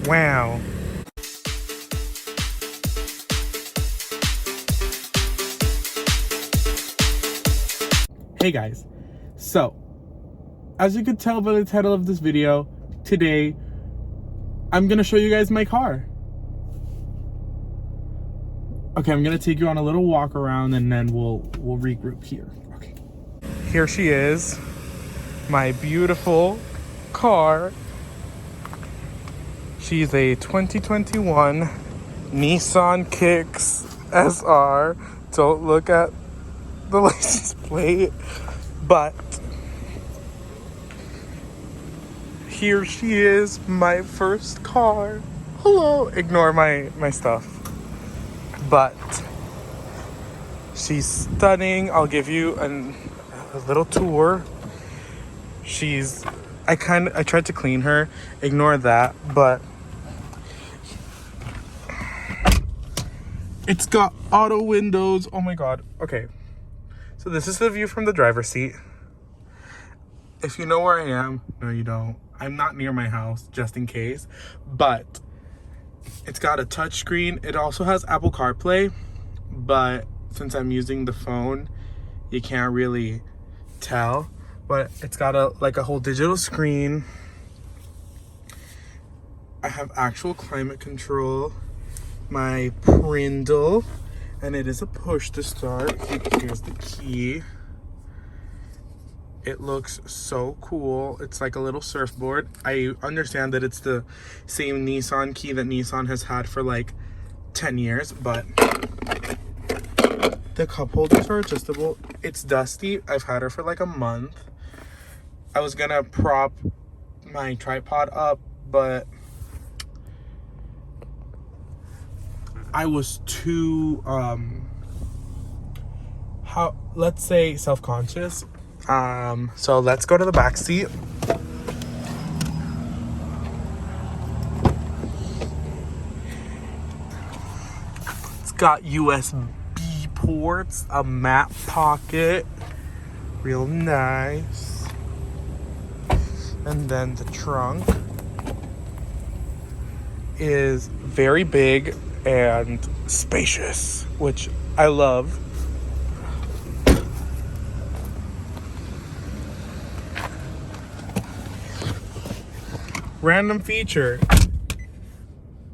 Wow. Hey guys, so as you could tell by the title of this video, today I'm gonna show you guys my car. Okay, I'm gonna take you on a little walk around and then we'll regroup here. Okay. Here she is, my beautiful car. She's a 2021 Nissan Kicks SR. Don't look at the license plate, but here she is, my first car. Hello. Ignore my stuff, but she's stunning. I'll give you a little tour. I tried to clean her, ignore that, but it's got auto windows. Oh my god. Okay, so this is the view from the driver's seat. If you know where I am, no you don't. I'm not near my house, just in case, but it's got a touch screen. It also has Apple CarPlay, but since I'm using the phone, you can't really tell. But it's got a whole digital screen. I have actual climate control, my Prindle, and it is a push to start. Here's the key. It looks so cool. It's like a little surfboard. I understand that it's the same Nissan key that Nissan has had for like 10 years, but the cup holders are adjustable. It's dusty. I've had her for like a month. I was gonna prop my tripod up, but I was too let's say self-conscious. So let's go to the back seat. It's got USB ports, a map pocket, real nice. And then the trunk is very big and spacious, which I love. Random feature,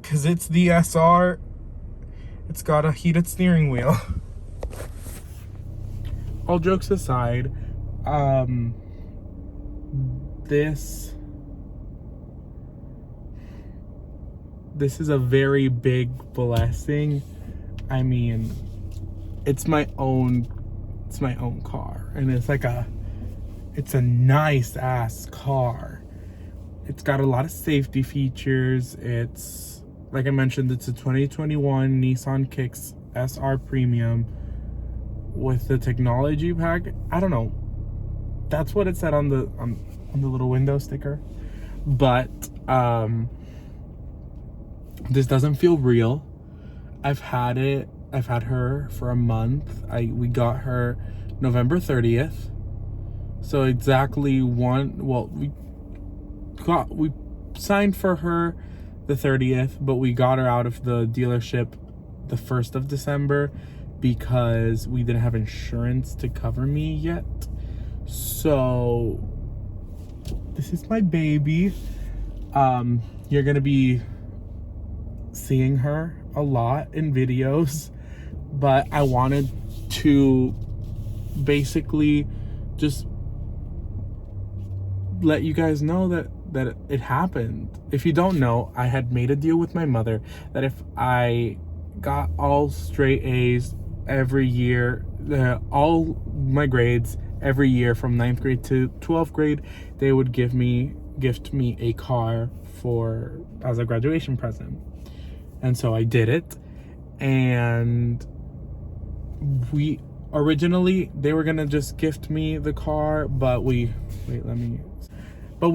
because it's the SR, it's got a heated steering wheel. All jokes aside, this is a very big blessing. I mean, it's my own car, and it's a nice ass car. It's got a lot of safety features. It's, like I mentioned, it's a 2021 Nissan Kicks SR Premium with the technology pack. I don't know. That's what it said on the little window sticker. But this doesn't feel real. I've had her for a month. We got her November 30th. So exactly we signed for her the 30th, but we got her out of the dealership the 1st of December because we didn't have insurance to cover me yet. So this is my baby. You're gonna be seeing her a lot in videos, but I wanted to basically just let you guys know that it happened. If you don't know, I had made a deal with my mother that if I got all straight A's every year, all my grades every year from 9th grade to 12th grade, they would gift me a car as a graduation present. And so I did it. And originally they were gonna just gift me the car, but we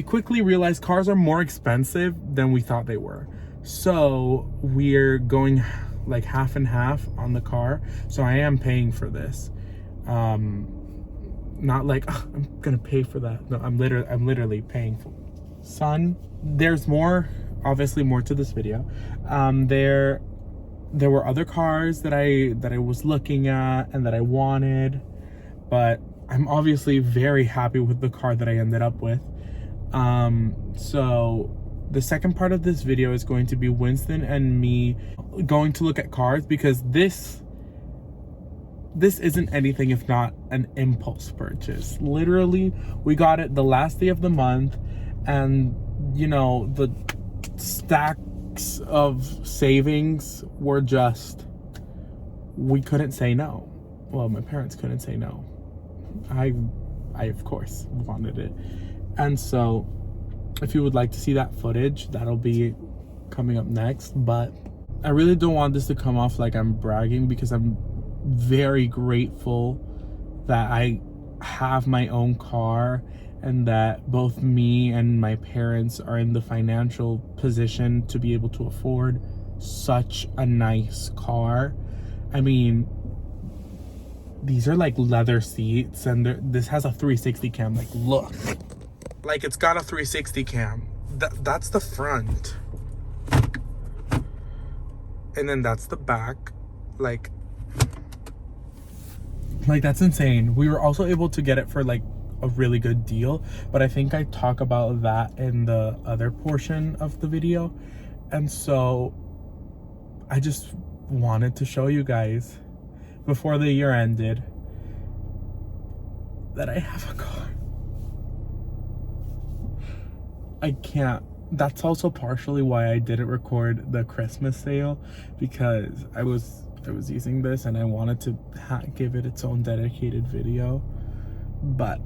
quickly realized cars are more expensive than we thought they were. So we're going like half and half on the car. So I am paying for this. Not like, oh, I'm gonna pay for that. No, I'm literally paying for it. Son, there's more obviously more to this video. There were other cars that I was looking at and that I wanted, but I'm obviously very happy with the car that I ended up with. So the second part of this video is going to be Winston and me going to look at cars, because this isn't anything if not an impulse purchase. Literally, we got it the last day of the month, and you know, the stacks of savings were just, we couldn't say no. Well, my parents couldn't say no. I of course wanted it. And so if you would like to see that footage, that'll be coming up next. But I really don't want this to come off like I'm bragging, because I'm very grateful that I have my own car and that both me and my parents are in the financial position to be able to afford such a nice car. I mean, these are like leather seats, and this has a 360 cam. Like, look, like it's got a 360 cam. That's the front, and then that's the back. Like that's insane. We were also able to get it for like a really good deal, but I think I talk about that in the other portion of the video. And so I just wanted to show you guys before the year ended that I have a car. I can't. That's also partially why I didn't record the Christmas sale, because I was using this and I wanted to give it its own dedicated video. But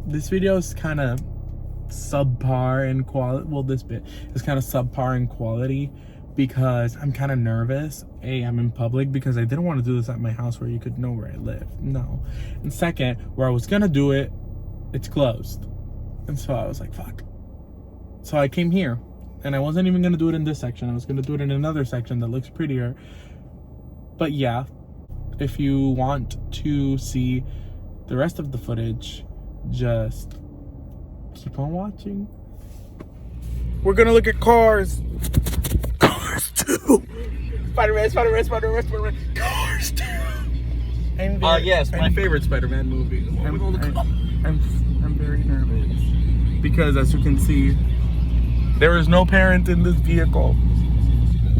this video is kind of subpar in quality. Well, this bit is kind of subpar in quality because I'm kind of nervous. A, I'm in public, because I didn't want to do this at my house where you could know where I live. No. And second, where I was gonna do it, it's closed. And so I was like, fuck. So I came here, and I wasn't even gonna do it in this section. I was gonna do it in another section that looks prettier. But yeah, if you want to see the rest of the footage, just keep on watching. We're gonna look at cars. Cars 2. Spider-Man. Cars 2. Yes, my favorite Spider-Man movie. I'm very nervous because, as you can see, there is no parent in this vehicle.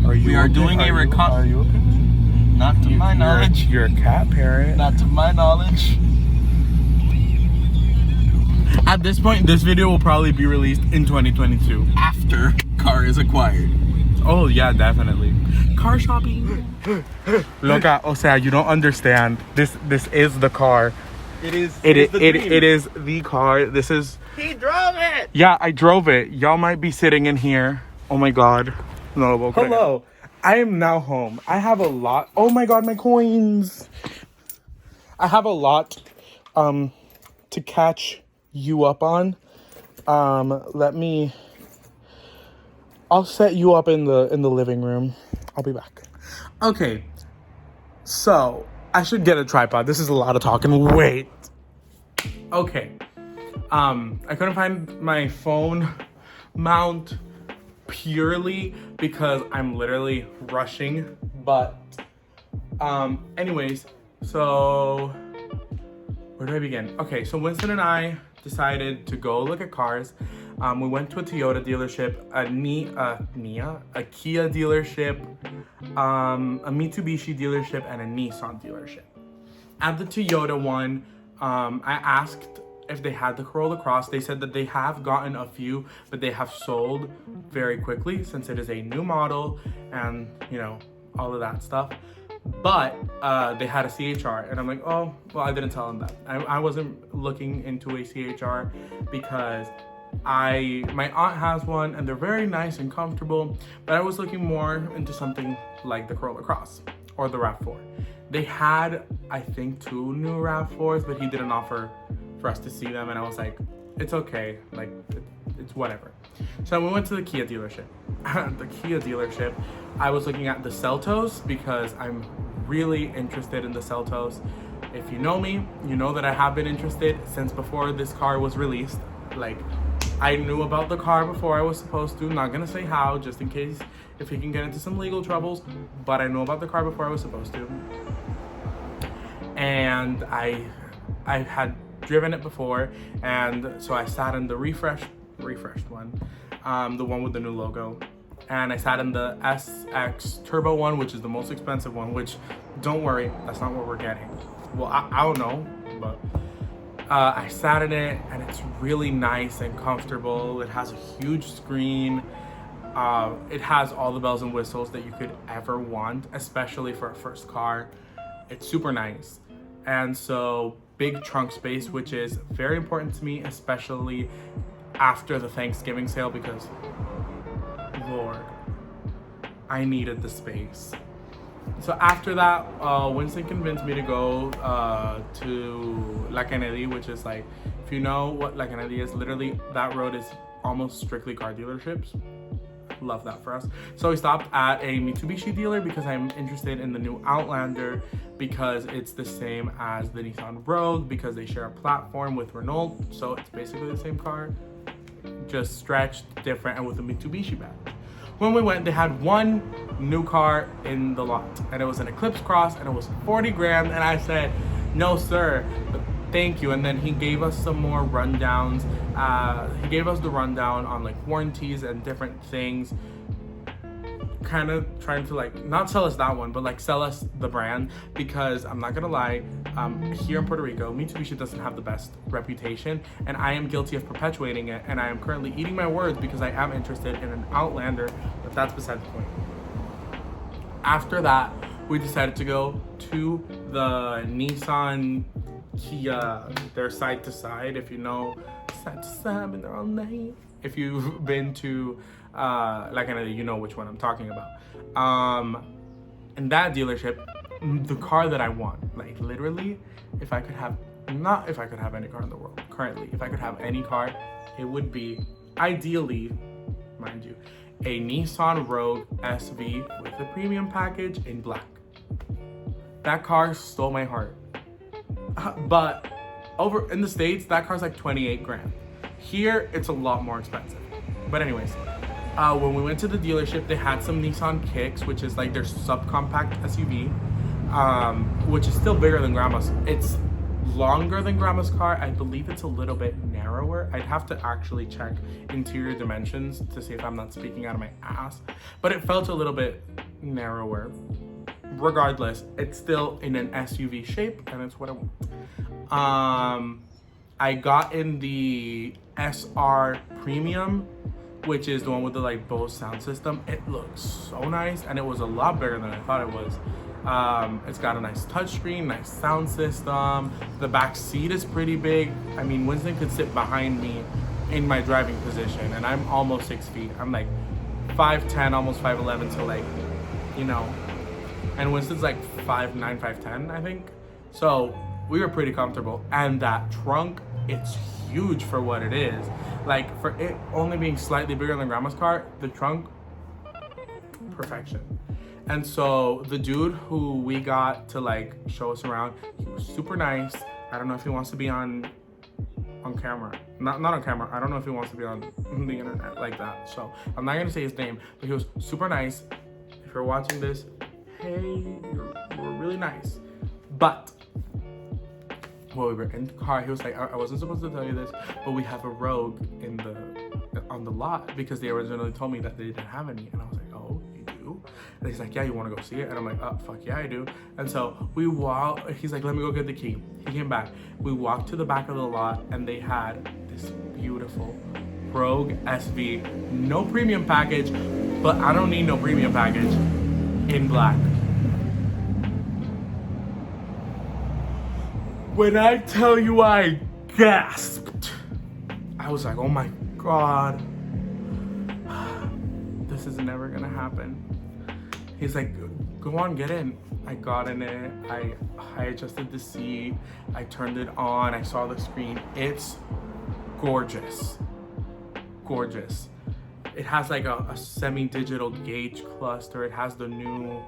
We are doing a recon. Are you okay? Not to my knowledge. You're a cat parent. Not to my knowledge. At this point, this video will probably be released in 2022. After car is acquired. Oh yeah, definitely. Car shopping. Loca, o sea, you don't understand. This is the car. It is the car. This is. He drove it. Yeah, I drove it. Y'all might be sitting in here. Oh my god. No. Okay. Hello. I am now home. I have a lot. Oh my god, my coins. I have a lot to catch you up on. I'll set you up in the living room. I'll be back. Okay. So, I should get a tripod. This is a lot of talking. Wait. Okay. I couldn't find my phone mount purely because I'm literally rushing, but anyways, so where do I begin? Okay, so Winston and I decided to go look at cars. We went to a Toyota dealership, a Kia dealership, a Mitsubishi dealership, and a Nissan dealership. At the Toyota one, I asked if they had the Corolla Cross. They said that they have gotten a few, but they have sold very quickly since it is a new model and, you know, all of that stuff. But they had a CHR, and I'm like, oh, well, I didn't tell them that. I wasn't looking into a CHR because my aunt has one and they're very nice and comfortable, but I was looking more into something like the Corolla Cross or the RAV4. They had, I think, 2 new RAV4s, but he didn't offer for us to see them, and I was like, it's okay, like, it's whatever. So we went to the Kia dealership. The Kia dealership, I was looking at the Seltos because I'm really interested in the Seltos. If you know me, you know that I have been interested since before this car was released, like I knew about the car before I was supposed to. Not gonna say how, just in case if he can get into some legal troubles. But I knew about the car before I was supposed to. And I had driven it before, and so I sat in the refreshed one, the one with the new logo. And I sat in the SX Turbo one, which is the most expensive one, which, don't worry, that's not what we're getting. Well, I don't know, but I sat in it, and it's really nice and comfortable. It has a huge screen. It has all the bells and whistles that you could ever want, especially for a first car. It's super nice. And so, big trunk space, which is very important to me, especially after the Thanksgiving sale, because Lord, I needed the space. So after that, Winston convinced me to go to La Kennedy, which is like, if you know what La Kennedy is, literally that road is almost strictly car dealerships. Love that for us. So we stopped at a Mitsubishi dealer because I'm interested in the new Outlander, because it's the same as the Nissan Rogue, because they share a platform with Renault. So it's basically the same car, just stretched different and with a Mitsubishi badge. When we went, they had one new car in the lot, and it was an Eclipse Cross, and it was 40 grand, and I said, no sir, but thank you. And then he gave us some more rundowns. He gave us the rundown on like warranties and different things, kind of trying to like not sell us that one, but like sell us the brand, because I'm not gonna lie, here in Puerto Rico, Mitsubishi doesn't have the best reputation, and I am guilty of perpetuating it, and I am currently eating my words because I am interested in an Outlander, but that's beside the point. After that, we decided to go to the Nissan Kia. They're side to side, if you know, side to side, and they're all nice. If you've been to like you know which one I'm talking about. In that dealership, the car that I want, like literally, if I could have, not if I could have any car in the world, currently, if I could have any car, it would be, ideally, mind you, a Nissan Rogue SV with the premium package in black. That car stole my heart. But over in the States, that car's like 28 grand. Here, it's a lot more expensive. But anyways, when we went to the dealership, they had some Nissan Kicks, which is like their subcompact SUV, which is still bigger than Grandma's. It's longer than Grandma's car. I believe it's a little bit narrower. I'd have to actually check interior dimensions to see if I'm not speaking out of my ass. But it felt a little bit narrower. Regardless, it's still in an SUV shape, and it's what I want. I got in the SR Premium, which is the one with the like Bose sound system. It looks so nice, and it was a lot bigger than I thought it was. It's got a nice touchscreen, nice sound system. The back seat is pretty big. I mean, Winston could sit behind me in my driving position, and I'm almost 6 feet. I'm like 5'10", almost 5'11", so like, you know. And Winston's like 5'9", 5'10", I think. So we were pretty comfortable. And that trunk, it's huge for what it is. Like, for it only being slightly bigger than Grandma's car, the trunk, perfection. And so the dude who we got to like show us around, he was super nice. I don't know if he wants to be on camera. Not on camera. I don't know if he wants to be on the internet like that. So I'm not gonna say his name, but he was super nice. If you're watching this, hey, you were really nice. But while we were in the car, he was like, I wasn't supposed to tell you this, but we have a Rogue on the lot, because they originally told me that they didn't have any. And I was like, oh, you do? And he's like, yeah, you want to go see it? And I'm like, oh, fuck yeah, I do. And so we walked. He's like, let me go get the key. He came back. We walked to the back of the lot, and they had this beautiful Rogue SV, no premium package, but I don't need no premium package, in black. When I tell you I gasped, I was like, oh my God, this is never gonna happen. He's like, go on, get in. I got in it, I adjusted the seat, I turned it on, I saw the screen. It's gorgeous, gorgeous. It has like a semi-digital gauge cluster. It has the new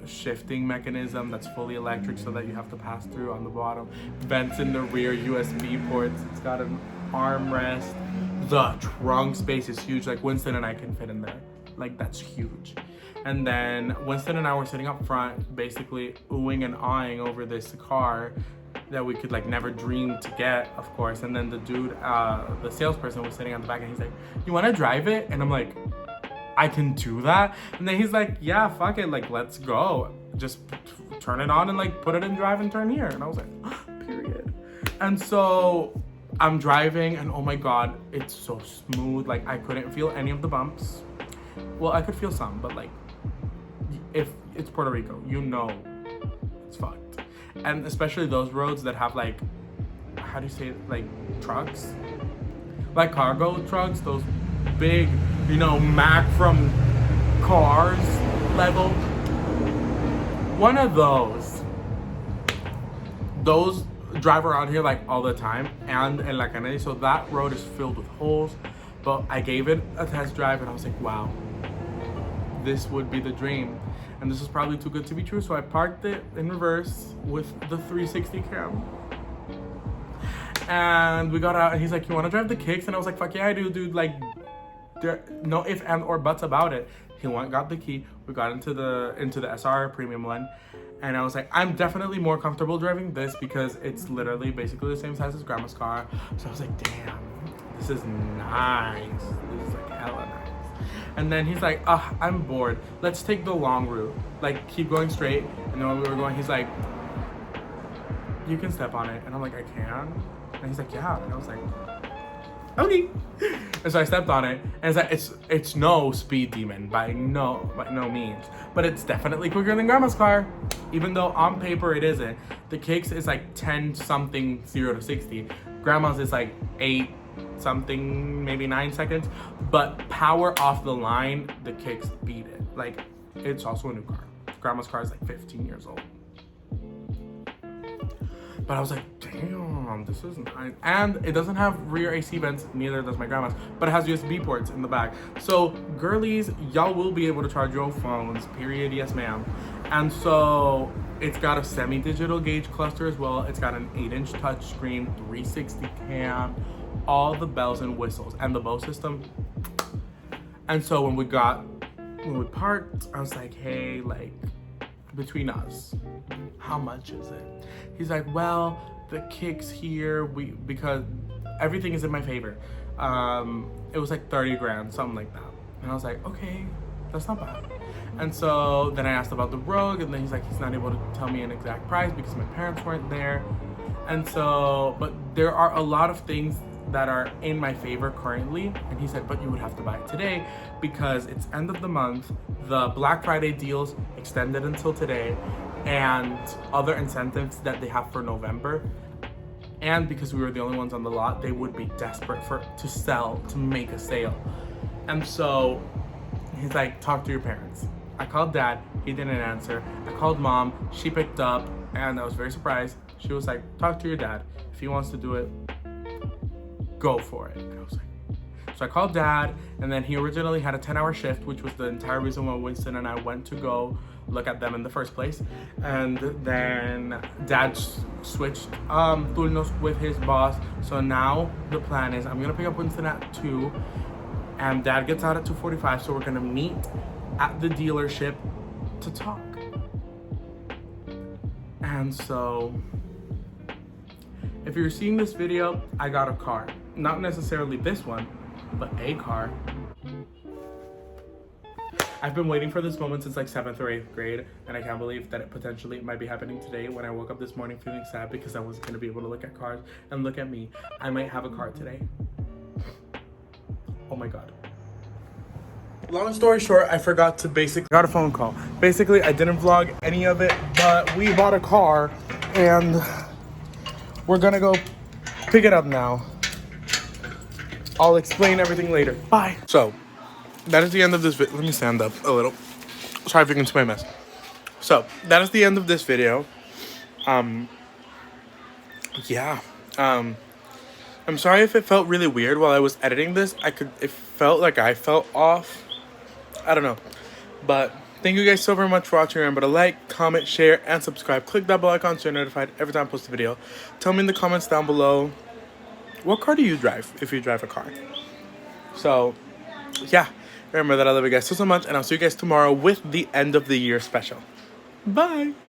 shifting mechanism that's fully electric, so that you have to pass through on the bottom. Vents in the rear, USB ports. It's got an armrest. the trunk space is huge. Like Winston and I can fit in there. Like that's huge. And then Winston and I were sitting up front, basically oohing and awing over this car that we could like never dream to get, of course. And then the dude, the salesperson was sitting on the back and he's like, "You wanna drive it?" And I'm like, "I can do that?" And then he's like, "Yeah, fuck it, like let's go. Just turn it on and like put it in drive and turn here." And I was like, period. And so I'm driving and oh my God, it's so smooth. Like I couldn't feel any of the bumps. Well, I could feel some, but like, if it's Puerto Rico, you know it's fucked. And especially those roads that have like, how do you say it? Like trucks? Like cargo trucks, those big, you know, Mac from Cars level. One of those drive around here like all the time and in La Kennedy, so that road is filled with holes. But I gave it a test drive and I was like, wow, this would be the dream. And this is probably too good to be true. So I parked it in reverse with the 360 cam. And we got out and he's like, "You wanna drive the Kicks?" And I was like, "Fuck yeah, I do, dude." Like, there no ifs and or buts about it. He went, got the key. We got into the SR Premium one. And I was like, I'm definitely more comfortable driving this because it's literally basically the same size as grandma's car. So I was like, damn, this is nice. This is like hella nice. And then he's like, I'm bored. Let's take the long route. Like, keep going straight. And then when we were going, he's like, "You can step on it." And I'm like, "I can?" And he's like, "Yeah." And I was like, okay. And so I stepped on it, and it's like, it's no speed demon by no means, but it's definitely quicker than grandma's car, even though on paper it isn't. The Kicks is like 10 something 0 to 60. Grandma's is like 8 something, maybe 9 seconds, but power off the line, the Kicks beat it. Like, it's also a new car. Grandma's car is like 15 years old. But I was like, damn, this is nice. And it doesn't have rear AC vents, neither does my grandma's, but it has USB ports in the back. So girlies, y'all will be able to charge your phones, period, yes ma'am. And so it's got a semi-digital gauge cluster as well. It's got an 8-inch touchscreen, 360 cam, all the bells and whistles, and the Bose system. And so when we parked, I was like, hey, like, between us, how much is it? He's like, well, the Kicks here, because everything is in my favor. It was like 30 grand, something like that. And I was like, okay, that's not bad. And so then I asked about the Rogue, and then he's like, he's not able to tell me an exact price because my parents weren't there. And so, but there are a lot of things that are in my favor currently. And he said, but you would have to buy it today because it's end of the month. The Black Friday deals extended until today, and other incentives that they have for November. And because we were the only ones on the lot, they would be desperate to make a sale. And so he's like, talk to your parents. I called dad, he didn't answer. I called mom, she picked up, and I was very surprised. She was like, talk to your dad. If he wants to do it, go for it. And I was like, so I called dad, and then he originally had a 10-hour shift, which was the entire reason why Winston and I went to go look at them in the first place. And then dad switched turnos with his boss. So now the plan is I'm gonna pick up Winston at 2, and dad gets out at 2:45. So we're gonna meet at the dealership to talk. And so if you're seeing this video, I got a car. Not necessarily this one, but a car. I've been waiting for this moment since like 7th or 8th grade, and I can't believe that it potentially might be happening today when I woke up this morning feeling sad because I wasn't gonna be able to look at cars. And look at me, I might have a car today. Oh my God. Long story short, I forgot to got a phone call. Basically, I didn't vlog any of it, but we bought a car and we're gonna go pick it up now. I'll explain everything later. Bye. So, that is the end of this video. Let me stand up a little. Sorry if you can see my mess. So, that is the end of this video. Yeah. I'm sorry if it felt really weird while I was editing this. It felt like I felt off. I don't know. But thank you guys so very much for watching. Remember to like, comment, share, and subscribe. Click that bell icon so you're notified every time I post a video. Tell me in the comments down below, what car do you drive if you drive a car? So, yeah. Remember that I love you guys so much, and I'll see you guys tomorrow with the end of the year special. Bye.